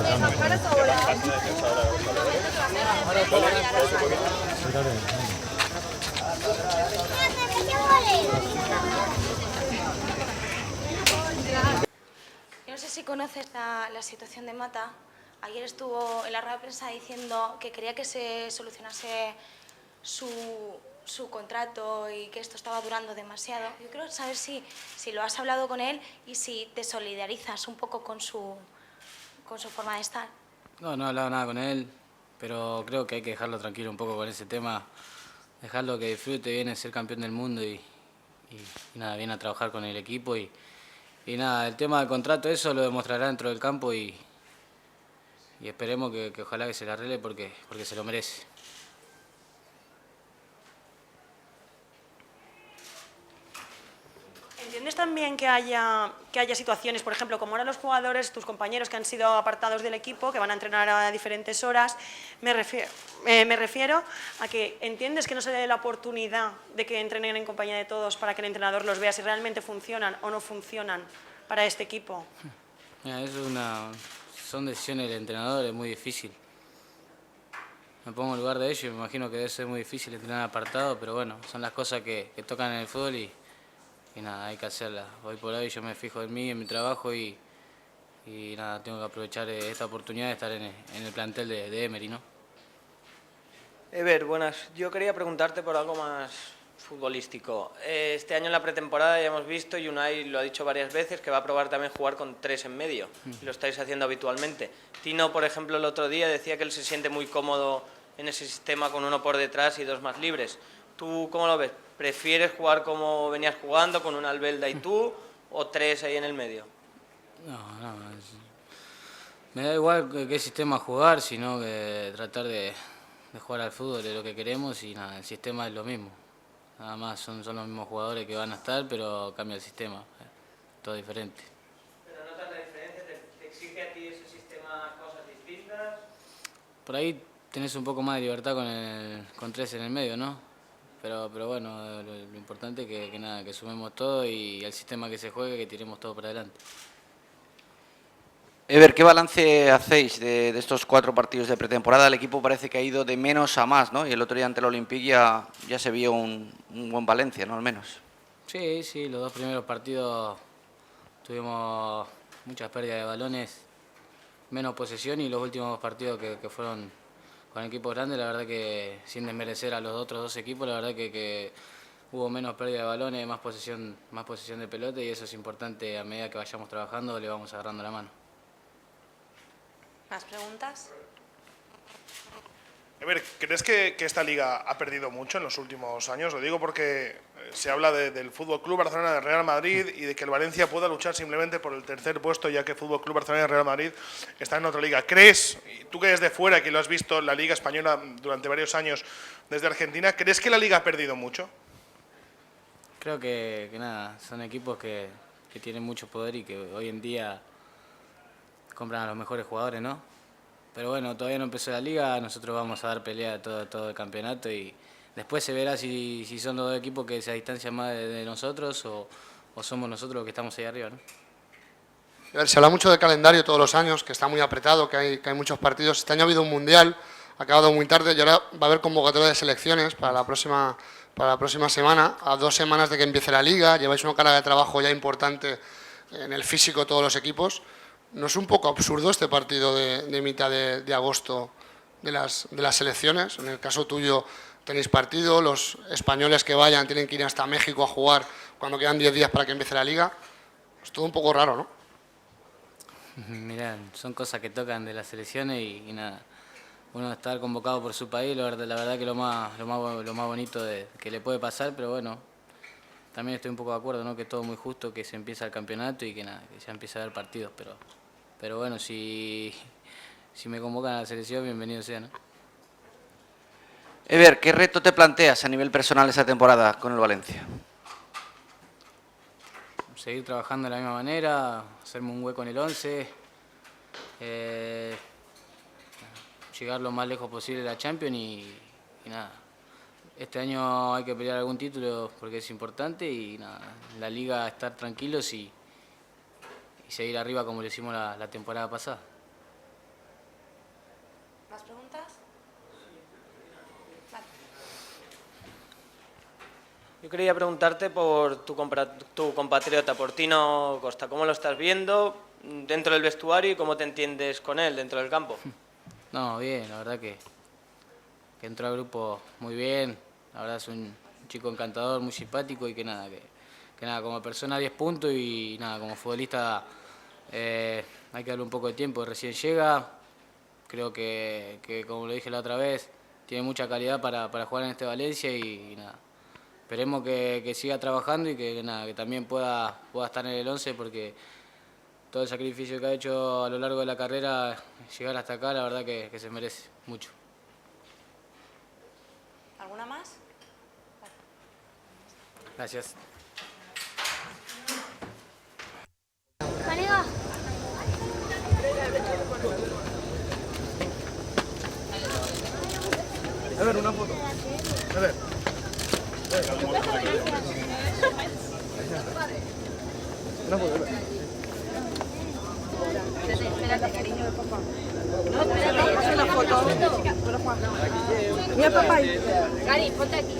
Yo no sé si conoces la situación de Mata. Ayer estuvo en la rueda de prensa diciendo que quería que se solucionase su contrato y que esto estaba durando demasiado. Yo quiero saber si lo has hablado con él y si te solidarizas un poco con su forma de estar. No he hablado nada con él, pero creo que hay que dejarlo tranquilo un poco con ese tema. Dejarlo que disfrute, viene a ser campeón del mundo y nada, viene a trabajar con el equipo y nada, el tema del contrato eso lo demostrará dentro del campo y esperemos que ojalá que se le arregle porque se lo merece. ¿Entiendes también que haya situaciones, por ejemplo, como ahora los jugadores, tus compañeros que han sido apartados del equipo, que van a entrenar a diferentes horas? Me refiero a que entiendes que no se dé la oportunidad de que entrenen en compañía de todos para que el entrenador los vea si realmente funcionan o no funcionan para este equipo. Mira, son decisiones del entrenador, es muy difícil. Me pongo en lugar de ellos y me imagino que debe ser muy difícil entrenar apartado, pero bueno, son las cosas que tocan en el fútbol y nada, hay que hacerlas. Hoy por hoy yo me fijo en mí, en mi trabajo y nada, tengo que aprovechar esta oportunidad de estar en el plantel de Emery, ¿no? Ever, buenas. Yo quería preguntarte por algo más futbolístico. Este año en la pretemporada ya hemos visto, y Unai lo ha dicho varias veces, que va a probar también jugar con 3 en medio. Y lo estáis haciendo habitualmente. Tino, por ejemplo, el otro día decía que él se siente muy cómodo en ese sistema con 1 por detrás y 2 más libres. ¿Tú cómo lo ves? ¿Prefieres jugar como venías jugando, con un Albelda y tú, o 3 ahí en el medio? No, me da igual qué sistema jugar, sino que tratar de jugar al fútbol es lo que queremos y nada, el sistema es lo mismo. Nada más son los mismos jugadores que van a estar, pero cambia el sistema, todo diferente. ¿Pero notas la diferencia? ¿Te exige a ti ese sistema cosas distintas? Por ahí tenés un poco más de libertad con 3 en el medio, ¿no? Pero bueno, lo importante es que nada, que sumemos todo y el sistema que se juegue, que tiremos todo para adelante. Ever, ¿qué balance hacéis de estos 4 partidos de pretemporada? El equipo parece que ha ido de menos a más, ¿no? Y el otro día ante el Olympique ya se vio un buen Valencia, ¿no? Al menos. Sí, los 2 primeros partidos tuvimos muchas pérdidas de balones, menos posesión y los últimos 2 partidos que fueron con equipos grandes, la verdad que sin desmerecer a los otros 2 equipos, la verdad que hubo menos pérdida de balones, más posesión de pelota y eso es importante. A medida que vayamos trabajando le vamos agarrando la mano. ¿Más preguntas? A ver, ¿crees que esta liga ha perdido mucho en los últimos años? Lo digo porque se habla del Fútbol Club Barcelona, del Real Madrid y de que el Valencia pueda luchar simplemente por el 3er puesto, ya que Fútbol Club Barcelona y el Real Madrid están en otra liga. ¿Crees, tú que desde fuera, que lo has visto en la liga española durante varios años desde Argentina, ¿crees que la liga ha perdido mucho? Creo que nada, son equipos que tienen mucho poder y que hoy en día compran a los mejores jugadores, ¿no? Pero bueno, todavía no empezó la liga, nosotros vamos a dar pelea todo el campeonato y después se verá si son los 2 equipos que se distancian más de nosotros o somos nosotros los que estamos ahí arriba, ¿no? A ver, se habla mucho del calendario todos los años, que está muy apretado, que hay muchos partidos. Este año ha habido un mundial, ha acabado muy tarde y ahora va a haber convocatoria de selecciones para la próxima semana, a 2 semanas de que empiece la liga. Lleváis una carga de trabajo ya importante en el físico todos los equipos. ¿No es un poco absurdo este partido de mitad de agosto de las selecciones? En el caso tuyo tenéis partido, los españoles que vayan tienen que ir hasta México a jugar cuando quedan 10 días para que empiece la liga. Es todo un poco raro, ¿no? Mirá, son cosas que tocan de las selecciones y nada. Uno estar convocado por su país, la verdad que lo más bonito que le puede pasar, pero bueno, también estoy un poco de acuerdo, ¿no? Que es todo muy justo, que se empieza el campeonato y que nada, que ya empieza a haber partidos, pero bueno, si me convocan a la selección, bienvenido sea, ¿no? Ever, ¿qué reto te planteas a nivel personal esta temporada con el Valencia? Seguir trabajando de la misma manera, hacerme un hueco en el 11, llegar lo más lejos posible de la Champions y nada. Este año hay que pelear algún título porque es importante y nada, en la liga estar tranquilos y seguir arriba como lo hicimos la temporada pasada. ¿Más preguntas? Vale. Yo quería preguntarte por tu compatriota, por Tino Costa. ¿Cómo lo estás viendo dentro del vestuario y cómo te entiendes con él dentro del campo? No, bien, la verdad que entró al grupo muy bien. La verdad es un chico encantador, muy simpático y que nada, como persona 10 puntos y nada, como futbolista hay que darle un poco de tiempo, recién llega. Creo que como lo dije la otra vez, tiene mucha calidad para jugar en este Valencia y nada. Esperemos que siga trabajando y que también pueda estar en el 11 porque todo el sacrificio que ha hecho a lo largo de la carrera, llegar hasta acá, la verdad que se merece mucho. ¿Alguna más? Gracias. Colega. A ver, una foto. A ver. Una foto, a ver. Espérate, cariño de papá. Pasa la foto. Mira, papá. Cari, ponte aquí.